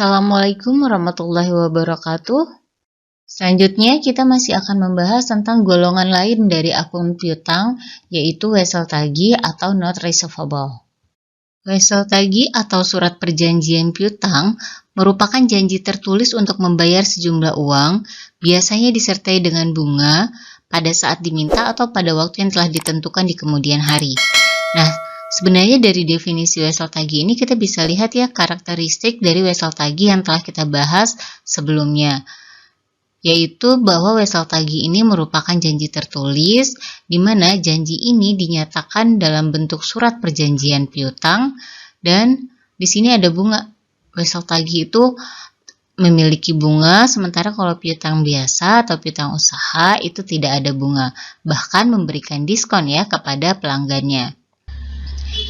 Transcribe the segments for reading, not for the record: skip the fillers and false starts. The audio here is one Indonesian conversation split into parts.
Assalamualaikum warahmatullahi wabarakatuh. Selanjutnya kita masih akan membahas tentang golongan lain dari akun piutang, yaitu wesel tagih atau not receivable. Wesel tagih atau surat perjanjian piutang merupakan janji tertulis untuk membayar sejumlah uang, biasanya disertai dengan bunga, pada saat diminta atau pada waktu yang telah ditentukan di kemudian hari. Nah, sebenarnya dari definisi wesel tagih ini kita bisa lihat ya karakteristik dari wesel tagih yang telah kita bahas sebelumnya, yaitu bahwa wesel tagih ini merupakan janji tertulis di mana janji ini dinyatakan dalam bentuk surat perjanjian piutang dan di sini ada bunga. Wesel tagih itu memiliki bunga, sementara kalau piutang biasa atau piutang usaha itu tidak ada bunga, bahkan memberikan diskon ya kepada pelanggannya.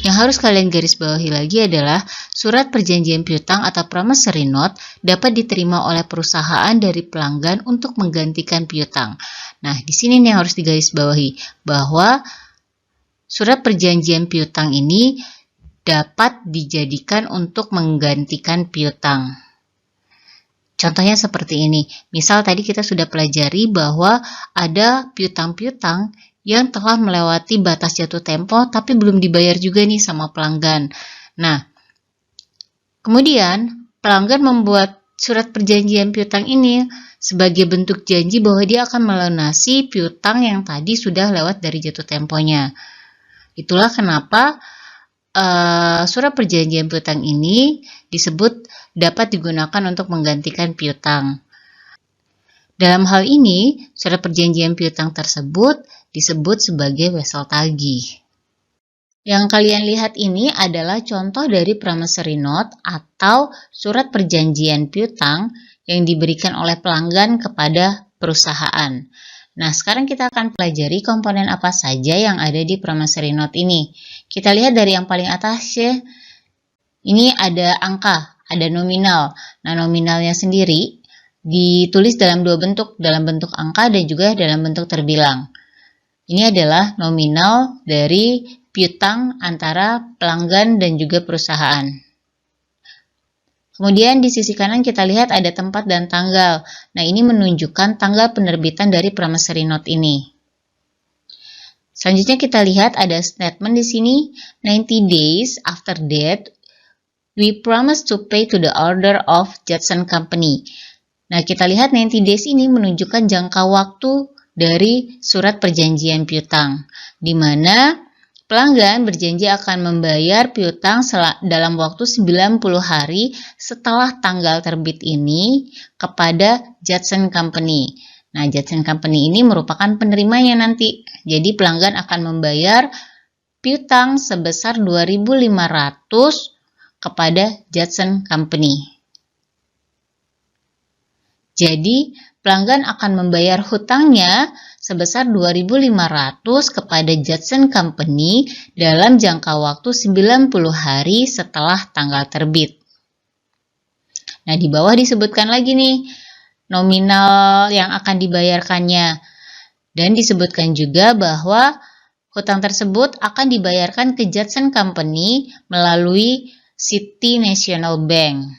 Yang harus kalian garis bawahi lagi adalah surat perjanjian piutang atau promissory note dapat diterima oleh perusahaan dari pelanggan untuk menggantikan piutang. Nah, di sini nih yang harus digarisbawahi bahwa surat perjanjian piutang ini dapat dijadikan untuk menggantikan piutang. Contohnya seperti ini. Misal tadi kita sudah pelajari bahwa ada piutang-piutang yang telah melewati batas jatuh tempo tapi belum dibayar juga nih sama pelanggan. Nah, kemudian pelanggan membuat surat perjanjian piutang ini sebagai bentuk janji bahwa dia akan melunasi piutang yang tadi sudah lewat dari jatuh temponya. Itulah kenapa surat perjanjian piutang ini disebut dapat digunakan untuk menggantikan piutang. Dalam hal ini, surat perjanjian piutang tersebut disebut sebagai wesel tagih. Yang kalian lihat ini adalah contoh dari promissory note atau surat perjanjian piutang yang diberikan oleh pelanggan kepada perusahaan. Nah, sekarang kita akan pelajari komponen apa saja yang ada di promissory note ini. Kita lihat dari yang paling atas ya. Ini ada angka, ada nominal. Nah, nominalnya sendiri ditulis dalam dua bentuk, dalam bentuk angka dan juga dalam bentuk terbilang. Ini adalah nominal dari piutang antara pelanggan dan juga perusahaan. Kemudian di sisi kanan kita lihat ada tempat dan tanggal. Nah, ini menunjukkan tanggal penerbitan dari promissory note ini. Selanjutnya kita lihat ada statement di sini, 90 days after that, we promise to pay to the order of Judson Company. Nah, kita lihat 90 days ini menunjukkan jangka waktu dari surat perjanjian piutang, di mana pelanggan berjanji akan membayar piutang dalam waktu 90 hari setelah tanggal terbit ini kepada Judson Company. Nah, Judson Company ini merupakan penerimanya nanti. Jadi, pelanggan akan membayar piutang sebesar 2.500 kepada Judson Company. Jadi, pelanggan akan membayar hutangnya sebesar 2.500 kepada Judson Company dalam jangka waktu 90 hari setelah tanggal terbit. Nah, di bawah disebutkan lagi nih nominal yang akan dibayarkannya. Dan disebutkan juga bahwa hutang tersebut akan dibayarkan ke Judson Company melalui City National Bank.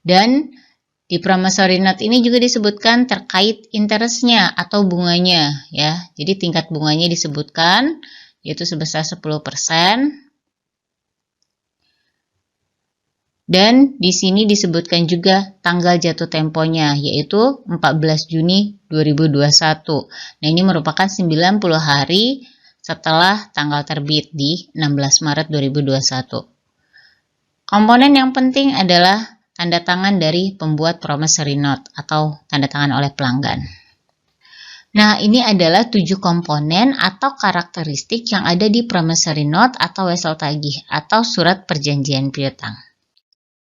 Dan di promissory note ini juga disebutkan terkait interestnya atau bunganya ya. Jadi tingkat bunganya disebutkan yaitu sebesar 10%. Dan di sini disebutkan juga tanggal jatuh temponya yaitu 14 Juni 2021. Nah, ini merupakan 90 hari setelah tanggal terbit di 16 Maret 2021. Komponen yang penting adalah tanda tangan dari pembuat promissory note atau tanda tangan oleh pelanggan. Nah, ini adalah 7 komponen atau karakteristik yang ada di promissory note atau wesel tagih atau surat perjanjian piutang.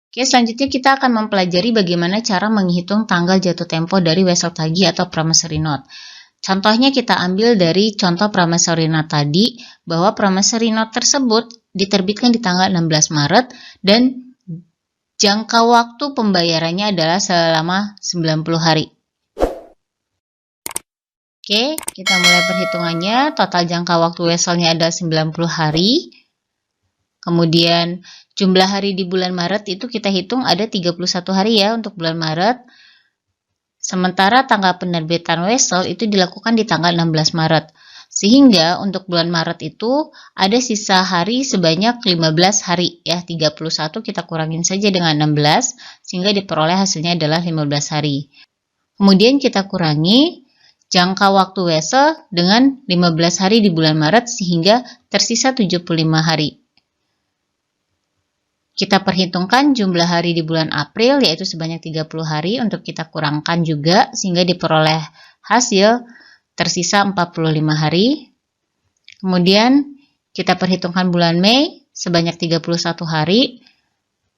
Oke, selanjutnya kita akan mempelajari bagaimana cara menghitung tanggal jatuh tempo dari wesel tagih atau promissory note. Contohnya kita ambil dari contoh promissory note tadi, bahwa promissory note tersebut diterbitkan di tanggal 16 Maret dan jangka waktu pembayarannya adalah selama 90 hari. Oke, kita mulai perhitungannya. Total jangka waktu weselnya adalah 90 hari. Kemudian Jumlah hari di bulan Maret itu kita hitung ada 31 hari ya untuk bulan Maret. Sementara tanggal penerbitan wesel itu dilakukan di tanggal 16 Maret. Sehingga untuk bulan Maret itu ada sisa hari sebanyak 15 hari ya. 31 kita kurangin saja dengan 16 sehingga diperoleh hasilnya adalah 15 hari. Kemudian kita kurangi jangka waktu wesel dengan 15 hari di bulan Maret sehingga tersisa 75 hari. Kita perhitungkan jumlah hari di bulan April yaitu sebanyak 30 hari untuk kita kurangkan juga sehingga diperoleh hasil tersisa 45 hari. Kemudian kita perhitungkan bulan Mei sebanyak 31 hari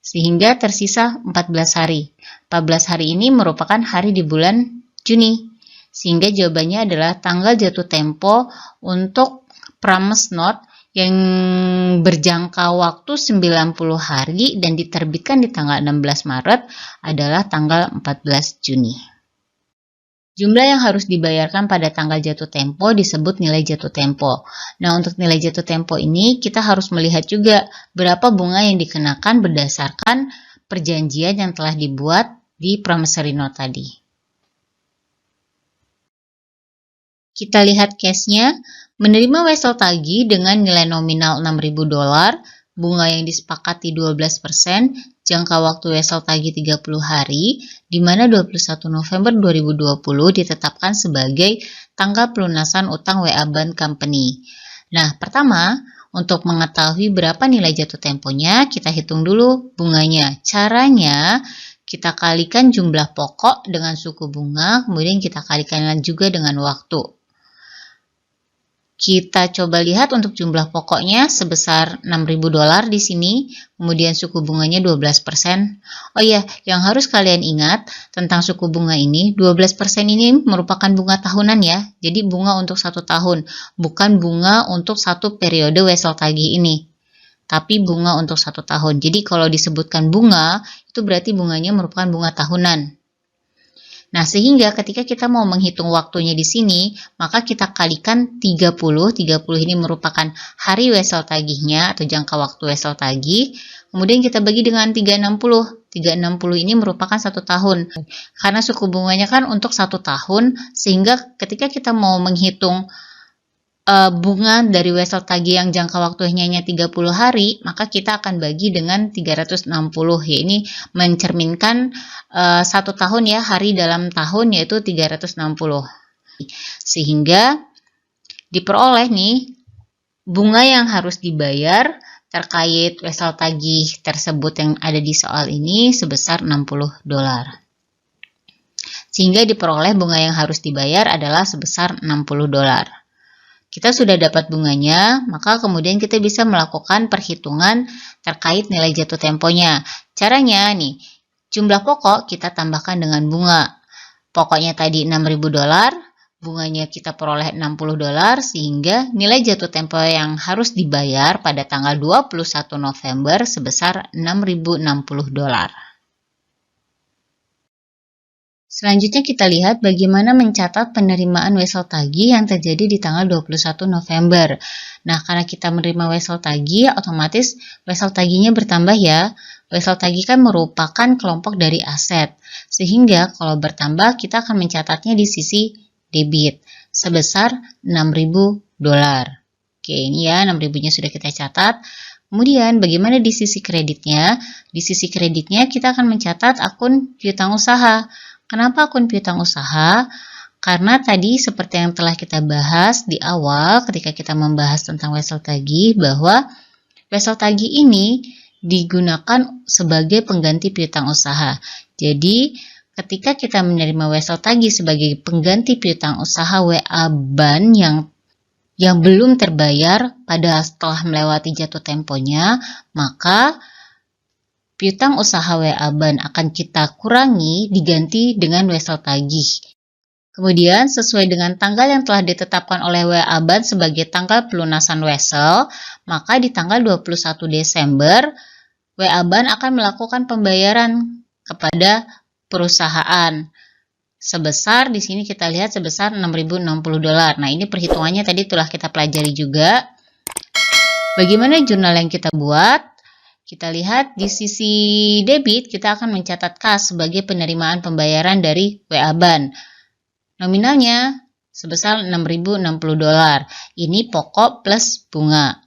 sehingga tersisa 14 hari. 14 hari ini merupakan hari di bulan Juni. Sehingga jawabannya adalah tanggal jatuh tempo untuk promise note yang berjangka waktu 90 hari dan diterbitkan di tanggal 16 Maret adalah tanggal 14 Juni. Jumlah yang harus dibayarkan pada tanggal jatuh tempo disebut nilai jatuh tempo. Nah, untuk nilai jatuh tempo ini kita harus melihat juga berapa bunga yang dikenakan berdasarkan perjanjian yang telah dibuat di promissory note tadi. Kita lihat case-nya, menerima wesel tagih dengan nilai nominal $6.000, bunga yang disepakati 12%, jangka waktu wesel tagih 30 hari, di mana 21 November 2020 ditetapkan sebagai tanggal pelunasan utang WA Bank Company. Nah, pertama, untuk mengetahui berapa nilai jatuh temponya, kita hitung dulu bunganya. Caranya, kita kalikan jumlah pokok dengan suku bunga, kemudian kita kalikan juga dengan waktu. Kita coba lihat untuk jumlah pokoknya sebesar $6.000 di sini, kemudian suku bunganya 12%. Oh iya, yang harus kalian ingat tentang suku bunga ini, 12% ini merupakan bunga tahunan ya. Jadi bunga untuk 1 tahun, bukan bunga untuk 1 periode wesel tagih ini. Tapi bunga untuk 1 tahun. Jadi kalau disebutkan bunga, itu berarti bunganya merupakan bunga tahunan. Nah, sehingga ketika kita mau menghitung waktunya di sini, maka kita kalikan 30. 30 ini merupakan hari wesel tagihnya atau jangka waktu wesel tagih. Kemudian kita bagi dengan 360. 360 ini merupakan 1 tahun. Karena suku bunganya kan untuk 1 tahun, sehingga ketika kita mau menghitung bunga dari wesel tagih yang jangka waktunya hanya 30 hari, maka kita akan bagi dengan 360, ya ini mencerminkan 1 tahun ya, hari dalam tahun yaitu 360. Sehingga diperoleh nih bunga yang harus dibayar terkait wesel tagih tersebut yang ada di soal ini sebesar $60. Sehingga diperoleh bunga yang harus dibayar adalah sebesar $60. Kita sudah dapat bunganya, maka kemudian kita bisa melakukan perhitungan terkait nilai jatuh temponya. Caranya nih, jumlah pokok kita tambahkan dengan bunga. Pokoknya tadi $6.000, bunganya kita peroleh $60, sehingga nilai jatuh tempo yang harus dibayar pada tanggal 21 November sebesar $6.060. Selanjutnya kita lihat bagaimana mencatat penerimaan wesel tagih yang terjadi di tanggal 21 November. Nah, karena kita menerima wesel tagih, otomatis wesel tagihnya bertambah ya. Wesel tagih kan merupakan kelompok dari aset. Sehingga kalau bertambah, kita akan mencatatnya di sisi debit sebesar $6.000. Oke, ini ya 6.000-nya sudah kita catat. Kemudian bagaimana di sisi kreditnya? Di sisi kreditnya kita akan mencatat akun piutang usaha. Kenapa akun piutang usaha? Karena tadi seperti yang telah kita bahas di awal ketika kita membahas tentang wesel tagih bahwa wesel tagih ini digunakan sebagai pengganti piutang usaha. Jadi ketika kita menerima wesel tagih sebagai pengganti piutang usaha WA Bank yang belum terbayar pada setelah melewati jatuh temponya, maka piutang usaha WA Bank akan kita kurangi diganti dengan wesel tagih. Kemudian sesuai dengan tanggal yang telah ditetapkan oleh WA Bank sebagai tanggal pelunasan wesel, maka di tanggal 21 Desember WA Bank akan melakukan pembayaran kepada perusahaan sebesar, di sini kita lihat sebesar $6.060. Nah, ini perhitungannya tadi telah kita pelajari juga. Bagaimana jurnal yang kita buat? Kita lihat di sisi debit, kita akan mencatat kas sebagai penerimaan pembayaran dari WA Ban. Nominalnya sebesar $6.060. Ini pokok plus bunga.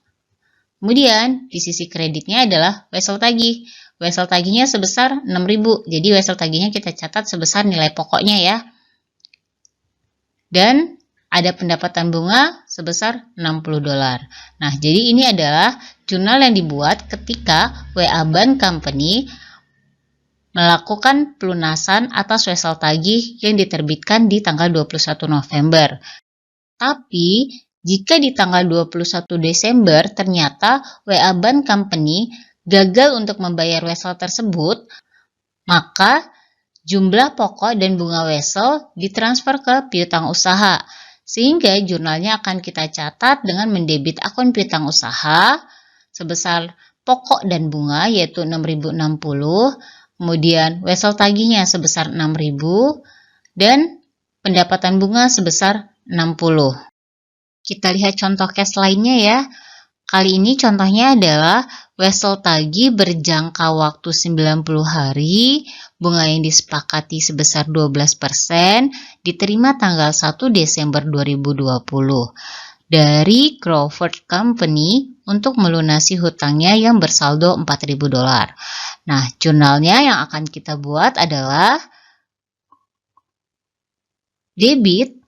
Kemudian di sisi kreditnya adalah wesel tagih. Wesel tagihnya sebesar 6.000. Jadi wesel tagihnya kita catat sebesar nilai pokoknya ya. Dan ada pendapatan bunga sebesar $60. Nah, jadi ini adalah jurnal yang dibuat ketika WA Ban Company melakukan pelunasan atas wesel tagih yang diterbitkan di tanggal 21 November. Tapi, jika di tanggal 21 Desember ternyata WA Ban Company gagal untuk membayar wesel tersebut, maka jumlah pokok dan bunga wesel ditransfer ke piutang usaha. Sehingga jurnalnya akan kita catat dengan mendebit akun piutang usaha sebesar pokok dan bunga yaitu 6.060, kemudian wesel tagihnya sebesar 6.000 dan pendapatan bunga sebesar 60. Kita lihat contoh cash lainnya ya. Kali ini contohnya adalah wesel tagih berjangka waktu 90 hari, bunga yang disepakati sebesar 12%, diterima tanggal 1 Desember 2020 dari Crawford Company untuk melunasi hutangnya yang bersaldo $4.000. Nah, jurnalnya yang akan kita buat adalah debit,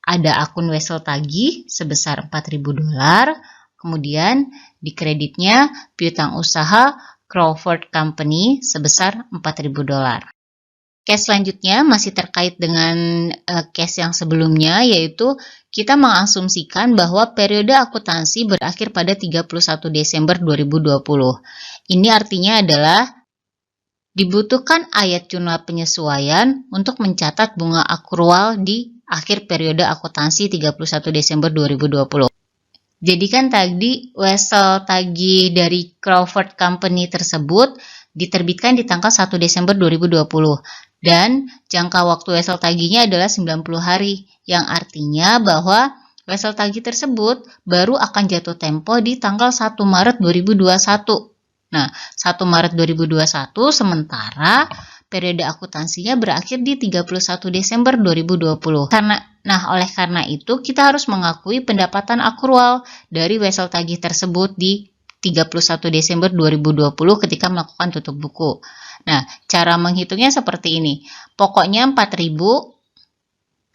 ada akun wesel tagih sebesar $4.000, kemudian di kreditnya piutang usaha Crawford Company sebesar $4.000. Case selanjutnya masih terkait dengan case yang sebelumnya, yaitu kita mengasumsikan bahwa periode akuntansi berakhir pada 31 Desember 2020. Ini artinya adalah dibutuhkan ayat jurnal penyesuaian untuk mencatat bunga akrual di akhir periode akuntansi 31 Desember 2020. Jadi kan tadi wesel tagih dari Crawford Company tersebut diterbitkan di tanggal 1 Desember 2020 dan jangka waktu wesel tagihnya adalah 90 hari yang artinya bahwa wesel tagih tersebut baru akan jatuh tempo di tanggal 1 Maret 2021. Nah, 1 Maret 2021 sementara periode akuntansinya berakhir di 31 Desember 2020. Oleh karena itu kita harus mengakui pendapatan akrual dari wesel tagih tersebut di 31 Desember 2020 ketika melakukan tutup buku. Nah, cara menghitungnya seperti ini. Pokoknya 4.000,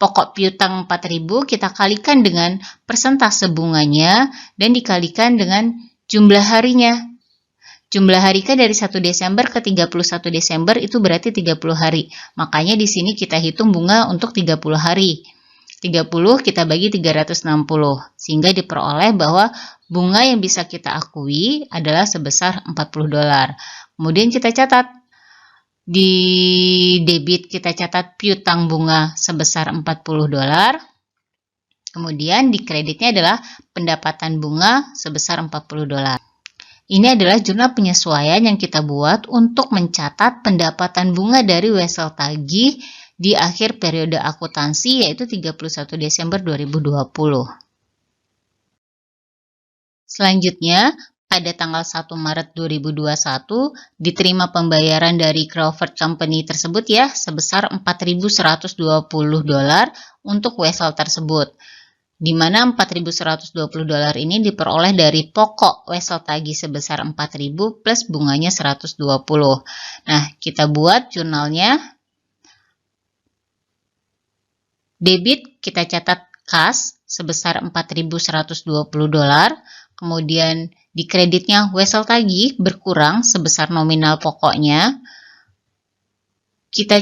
pokok piutang 4.000 kita kalikan dengan persentase bunganya dan dikalikan dengan jumlah harinya. Jumlah hari kan dari 1 Desember ke 31 Desember itu berarti 30 hari. Makanya di sini kita hitung bunga untuk 30 hari. 30 kita bagi 360 sehingga diperoleh bahwa bunga yang bisa kita akui adalah sebesar $40. Kemudian kita catat di debit kita catat piutang bunga sebesar $40. Kemudian di kreditnya adalah pendapatan bunga sebesar $40. Ini adalah jurnal penyesuaian yang kita buat untuk mencatat pendapatan bunga dari wesel tagih di akhir periode akuntansi yaitu 31 Desember 2020. Selanjutnya, pada tanggal 1 Maret 2021 diterima pembayaran dari Crawford Company tersebut ya sebesar $4.120 untuk wesel tersebut. Di mana $4.120 ini diperoleh dari pokok wesel tagih sebesar 4.000 plus bunganya 120. Nah, kita buat jurnalnya. Debit kita catat kas sebesar $4.120. Kemudian di kreditnya wesel tagih berkurang sebesar nominal pokoknya. Kita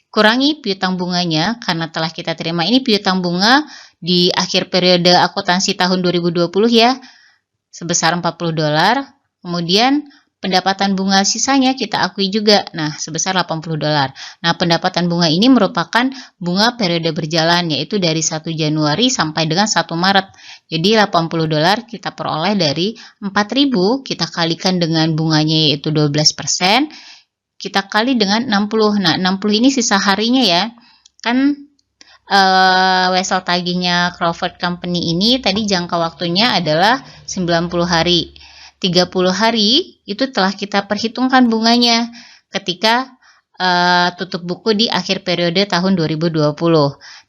kurangi piutang bunganya karena telah kita terima ini piutang bunga di akhir periode akuntansi tahun 2020 ya sebesar $40. Kemudian pendapatan bunga sisanya kita akui juga, nah sebesar $80. Nah pendapatan bunga ini merupakan bunga periode berjalan yaitu dari 1 Januari sampai dengan 1 Maret. Jadi $80 kita peroleh dari 4.000 kita kalikan dengan bunganya yaitu 12%. Kita kali dengan 60. Nah 60 ini sisa harinya ya. Kan wesel tagihnya Crawford Company ini tadi jangka waktunya adalah 90 hari. 30 hari itu telah kita perhitungkan bunganya ketika tutup buku di akhir periode tahun 2020.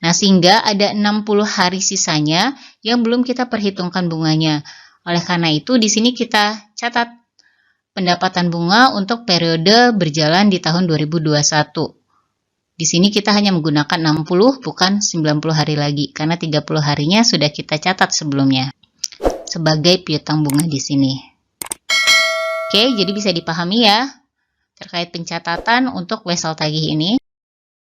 Nah, sehingga ada 60 hari sisanya yang belum kita perhitungkan bunganya. Oleh karena itu, di sini kita catat pendapatan bunga untuk periode berjalan di tahun 2021. Di sini kita hanya menggunakan 60 bukan 90 hari lagi karena 30 harinya sudah kita catat sebelumnya sebagai piutang bunga di sini. Oke, jadi bisa dipahami ya terkait pencatatan untuk wesel tagih ini.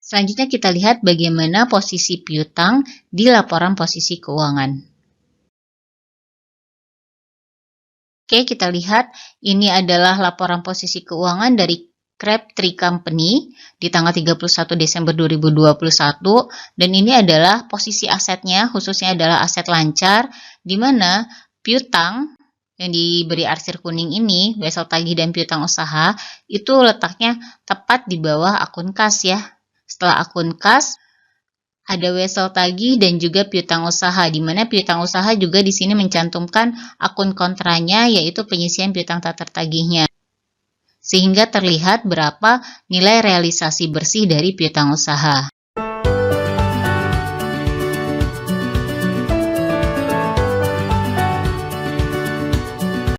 Selanjutnya kita lihat bagaimana posisi piutang di laporan posisi keuangan. Oke, kita lihat ini adalah laporan posisi keuangan dari Crabtree Company di tanggal 31 Desember 2021 dan ini adalah posisi asetnya, khususnya adalah aset lancar di mana piutang yang diberi arsir kuning ini, wesel tagih dan piutang usaha, itu letaknya tepat di bawah akun kas ya. Setelah akun kas, ada wesel tagih dan juga piutang usaha, di mana piutang usaha juga di sini mencantumkan akun kontranya, yaitu penyisian piutang tak tertagihnya. Sehingga terlihat berapa nilai realisasi bersih dari piutang usaha.